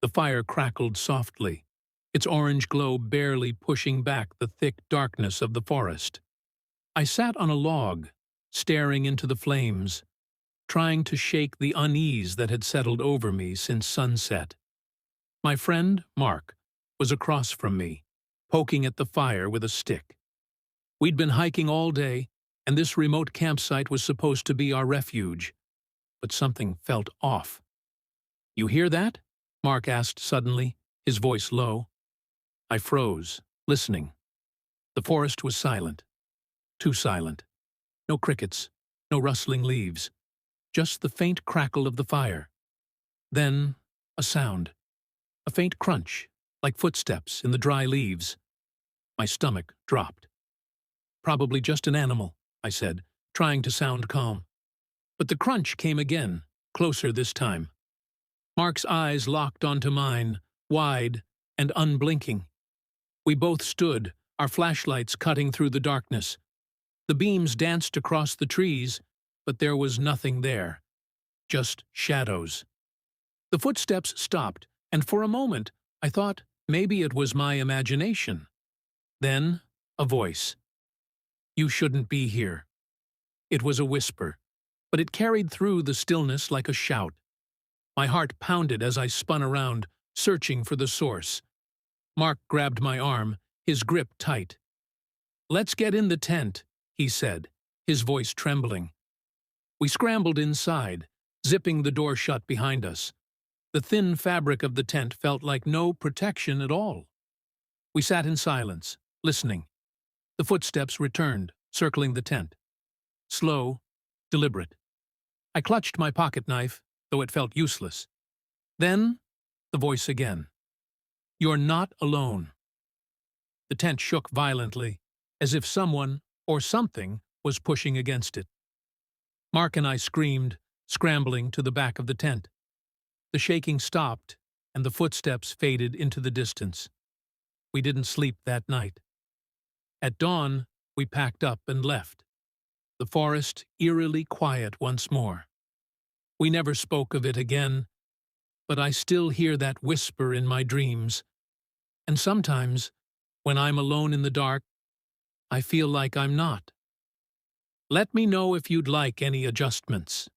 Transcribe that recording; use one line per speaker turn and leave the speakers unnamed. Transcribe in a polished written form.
The fire crackled softly, its orange glow barely pushing back the thick darkness of the forest. I sat on a log, staring into the flames, trying to shake the unease that had settled over me since sunset. My friend, Mark, was across from me, poking at the fire with a stick. We'd been hiking all day, and this remote campsite was supposed to be our refuge, but something felt off. "You hear that?" Mark asked suddenly, his voice low. I froze, listening. The forest was silent. Too silent. No crickets, no rustling leaves, just the faint crackle of the fire. Then, a sound. A faint crunch, like footsteps in the dry leaves. My stomach dropped. "Probably just an animal," I said, trying to sound calm. But the crunch came again, closer this time. Mark's eyes locked onto mine, wide and unblinking. We both stood, our flashlights cutting through the darkness. The beams danced across the trees, but there was nothing there. Just shadows. The footsteps stopped, and for a moment I thought maybe it was my imagination. Then, a voice. "You shouldn't be here." It was a whisper, but it carried through the stillness like a shout. My heart pounded as I spun around, searching for the source. Mark grabbed my arm, his grip tight. "Let's get in the tent," he said, his voice trembling. We scrambled inside, zipping the door shut behind us. The thin fabric of the tent felt like no protection at all. We sat in silence, listening. The footsteps returned, circling the tent. Slow, deliberate. I clutched my pocket knife, though it felt useless. Then, the voice again. "You're not alone." The tent shook violently, as if someone, or something, was pushing against it. Mark and I screamed, scrambling to the back of the tent. The shaking stopped, and the footsteps faded into the distance. We didn't sleep that night. At dawn, we packed up and left. The forest eerily quiet once more. We never spoke of it again, but I still hear that whisper in my dreams. And sometimes, when I'm alone in the dark, I feel like I'm not. Let me know if you'd like any adjustments.